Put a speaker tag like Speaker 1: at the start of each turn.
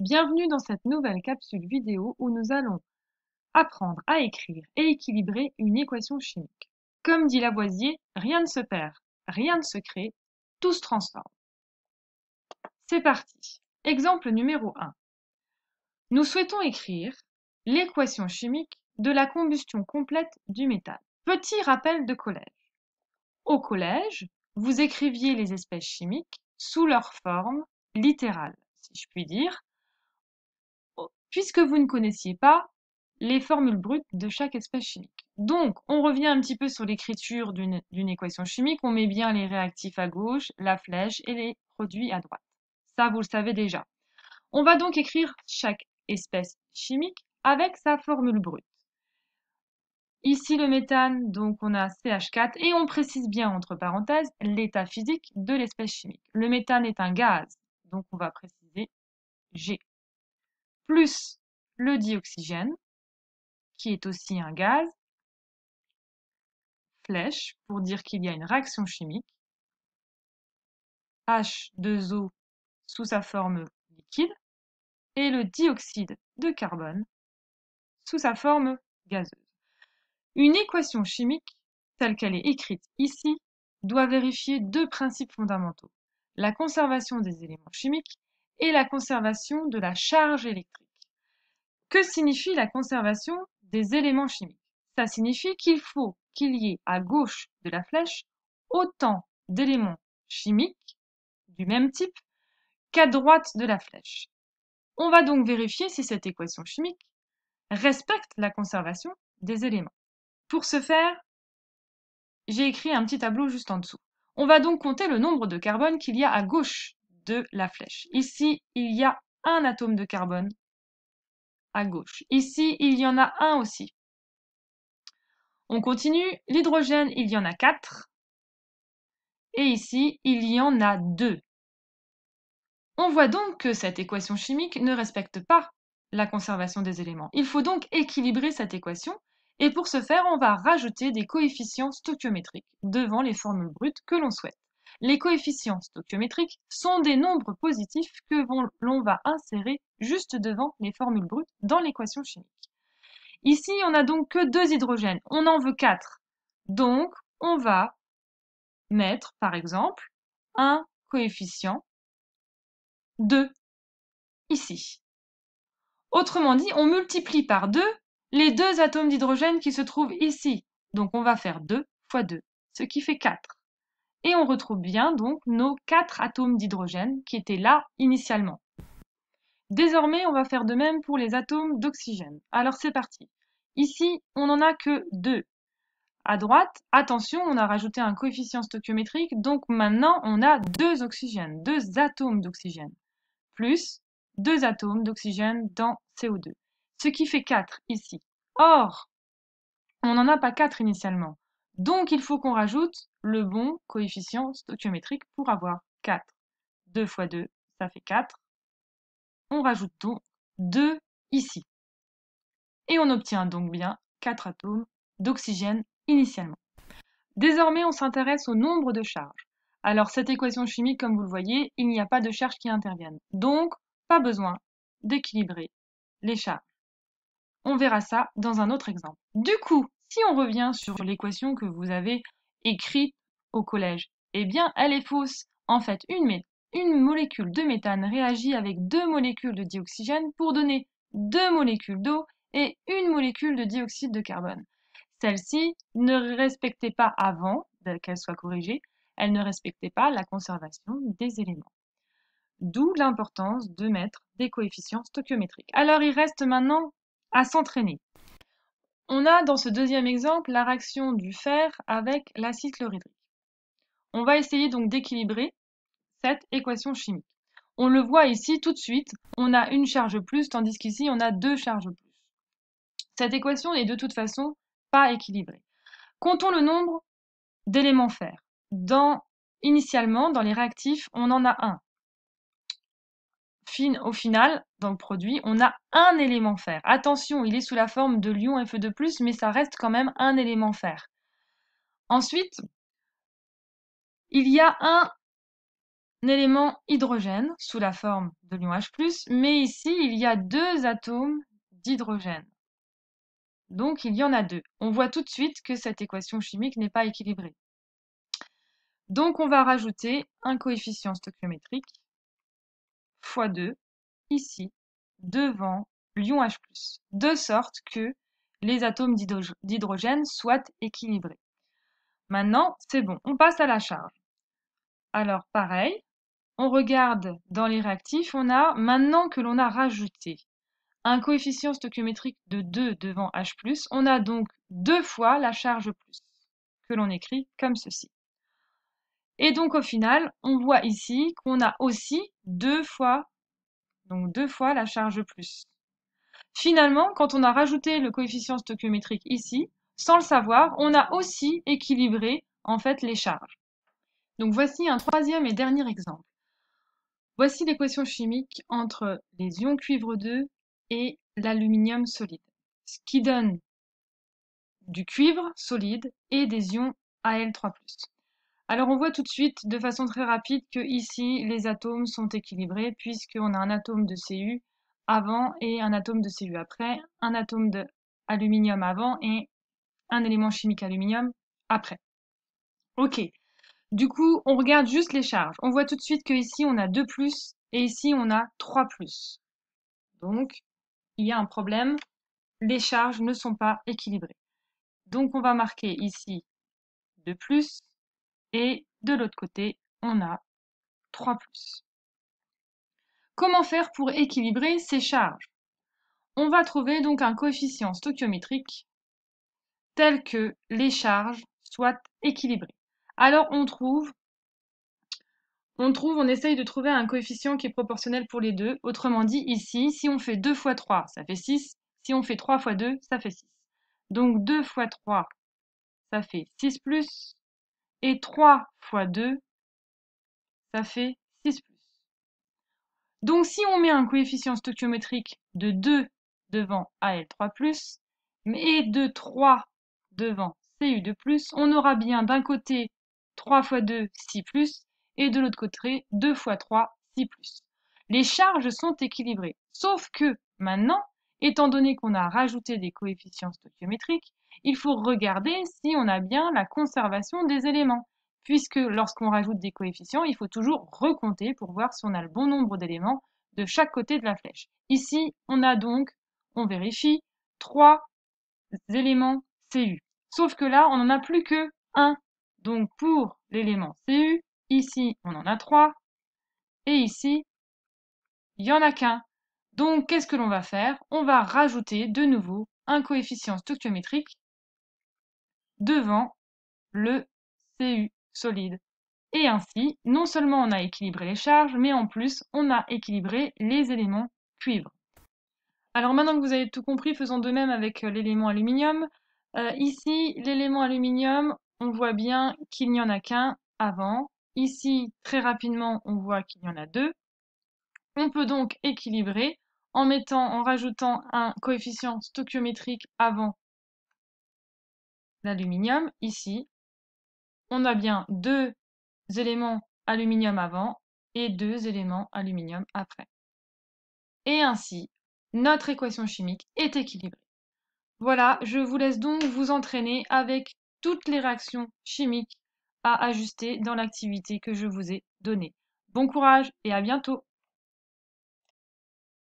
Speaker 1: Bienvenue dans cette nouvelle capsule vidéo où nous allons apprendre à écrire et équilibrer une équation chimique. Comme dit Lavoisier, rien ne se perd, rien ne se crée, tout se transforme. C'est parti. Exemple numéro 1. Nous souhaitons écrire l'équation chimique de la combustion complète du méthane. Petit rappel de collège. Au collège, vous écriviez les espèces chimiques sous leur forme littérale, si je puis dire, puisque vous ne connaissiez pas les formules brutes de chaque espèce chimique. Donc, on revient un petit peu sur l'écriture d'une équation chimique. On met bien les réactifs à gauche, la flèche et les produits à droite. Ça, vous le savez déjà. On va donc écrire chaque espèce chimique avec sa formule brute. Ici, le méthane, donc on a CH4 et on précise bien, entre parenthèses, l'état physique de l'espèce chimique. Le méthane est un gaz, donc on va préciser G. Plus le dioxygène, qui est aussi un gaz, flèche, pour dire qu'il y a une réaction chimique, H2O sous sa forme liquide, et le dioxyde de carbone sous sa forme gazeuse. Une équation chimique, telle qu'elle est écrite ici, doit vérifier deux principes fondamentaux, la conservation des éléments chimiques et la conservation de la charge électrique. Que signifie la conservation des éléments chimiques? Ça signifie qu'il faut qu'il y ait à gauche de la flèche autant d'éléments chimiques du même type qu'à droite de la flèche. On va donc vérifier si cette équation chimique respecte la conservation des éléments. Pour ce faire, j'ai écrit un petit tableau juste en dessous. On va donc compter le nombre de carbone qu'il y a à gauche de la flèche. Ici, il y a un atome de carbone à gauche. Ici, il y en a un aussi. On continue. L'hydrogène, il y en a 4. Et ici, il y en a 2. On voit donc que cette équation chimique ne respecte pas la conservation des éléments. Il faut donc équilibrer cette équation. Et pour ce faire, on va rajouter des coefficients stoichiométriques devant les formules brutes que l'on souhaite. Les coefficients stoichiométriques sont des nombres positifs que l'on va insérer juste devant les formules brutes dans l'équation chimique. Ici, on n'a donc que 2 hydrogènes. On en veut 4. Donc, on va mettre, par exemple, un coefficient 2 ici. Autrement dit, on multiplie par 2 les 2 atomes d'hydrogène qui se trouvent ici. Donc, on va faire 2 fois 2, ce qui fait 4. Et on retrouve bien donc nos 4 atomes d'hydrogène qui étaient là initialement. Désormais, on va faire de même pour les atomes d'oxygène. Alors, c'est parti. Ici, on n'en a que 2. À droite, attention, on a rajouté un coefficient stoichiométrique, donc maintenant on a 2 oxygènes, 2 atomes d'oxygène, plus 2 atomes d'oxygène dans CO2, ce qui fait 4 ici. Or, on n'en a pas 4 initialement, donc il faut qu'on rajoute le bon coefficient stoichiométrique pour avoir 4. 2 fois 2, ça fait 4. On rajoute donc 2 ici. Et on obtient donc bien 4 atomes d'oxygène initialement. Désormais, on s'intéresse au nombre de charges. Alors, cette équation chimique, comme vous le voyez, il n'y a pas de charges qui interviennent. Donc, pas besoin d'équilibrer les charges. On verra ça dans un autre exemple. Du coup, si on revient sur l'équation que vous avez écrite au collège, eh bien, elle est fausse. En fait, une molécule de méthane réagit avec 2 molécules de dioxygène pour donner 2 molécules d'eau et une molécule de dioxyde de carbone. Celle-ci ne respectait pas, avant qu'elle soit corrigée, elle ne respectait pas la conservation des éléments. D'où l'importance de mettre des coefficients stoichiométriques. Alors il reste maintenant à s'entraîner. On a dans ce deuxième exemple la réaction du fer avec l'acide chlorhydrique. On va essayer donc d'équilibrer cette équation chimique. On le voit ici tout de suite, on a une charge plus, tandis qu'ici on a 2 charges plus. Cette équation n'est de toute façon pas équilibrée. Comptons le nombre d'éléments fer. Initialement, dans les réactifs, on en a un. Au final, dans le produit, on a un élément fer. Attention, il est sous la forme de l'ion Fe2+, mais ça reste quand même un élément fer. Ensuite, il y a un élément hydrogène sous la forme de l'ion H+, mais ici, il y a 2 atomes d'hydrogène. Donc, il y en a 2. On voit tout de suite que cette équation chimique n'est pas équilibrée. Donc, on va rajouter un coefficient stoichiométrique fois 2, ici, devant l'ion H+, de sorte que les atomes d'hydrogène soient équilibrés. Maintenant, c'est bon, on passe à la charge. Alors, pareil, on regarde dans les réactifs, on a, maintenant que l'on a rajouté un coefficient stoichiométrique de 2 devant H+, on a donc 2 fois la charge plus, que l'on écrit comme ceci. Et donc au final, on voit ici qu'on a aussi 2 fois la charge plus. Finalement, quand on a rajouté le coefficient stoichiométrique ici, sans le savoir, on a aussi équilibré en fait les charges. Donc voici un troisième et dernier exemple. Voici l'équation chimique entre les ions cuivre 2 et l'aluminium solide, ce qui donne du cuivre solide et des ions Al3+. Alors on voit tout de suite de façon très rapide que ici les atomes sont équilibrés puisqu'on a un atome de Cu avant et un atome de Cu après, un atome d'aluminium avant et un élément chimique aluminium après. Ok, du coup on regarde juste les charges. On voit tout de suite qu'ici on a 2+, et ici on a 3+. Donc il y a un problème, les charges ne sont pas équilibrées. Donc on va marquer ici 2+, et de l'autre côté on a 3+. Comment faire pour équilibrer ces charges? On va trouver donc un coefficient stoichiométrique tel que les charges soient équilibrées. Alors on essaye de trouver un coefficient qui est proportionnel pour les deux. Autrement dit, ici, si on fait 2 fois 3, ça fait 6. Si on fait 3 fois 2, ça fait 6. Donc 2 fois 3, ça fait 6 plus. Et 3 fois 2, ça fait 6 plus. Donc si on met un coefficient stoichiométrique de 2 devant Al3+, et de 3 devant Cu2+, on aura bien d'un côté 3 fois 2, 6+, et de l'autre côté 2 fois 3, 6+. Les charges sont équilibrées, sauf que maintenant, étant donné qu'on a rajouté des coefficients stoichiométriques, il faut regarder si on a bien la conservation des éléments, puisque lorsqu'on rajoute des coefficients, il faut toujours recompter pour voir si on a le bon nombre d'éléments de chaque côté de la flèche. Ici, on a donc, on vérifie, 3 éléments Cu. Sauf que là, on n'en a plus que 1. Donc pour l'élément Cu, ici, on en a 3. Et ici, il n'y en a qu'un. Donc qu'est-ce que l'on va faire? On va rajouter de nouveau un coefficient stoichiométrique devant le Cu solide. Et ainsi, non seulement on a équilibré les charges, mais en plus, on a équilibré les éléments cuivre. Alors maintenant que vous avez tout compris, faisons de même avec l'élément aluminium. Ici, l'élément aluminium, on voit bien qu'il n'y en a qu'un avant. Ici, très rapidement, on voit qu'il y en a 2. On peut donc équilibrer en rajoutant un coefficient stoichiométrique avant l'aluminium. Ici, on a bien 2 éléments aluminium avant et 2 éléments aluminium après. Et ainsi, notre équation chimique est équilibrée. Voilà, je vous laisse donc vous entraîner avec toutes les réactions chimiques à ajuster dans l'activité que je vous ai donnée. Bon courage et à bientôt!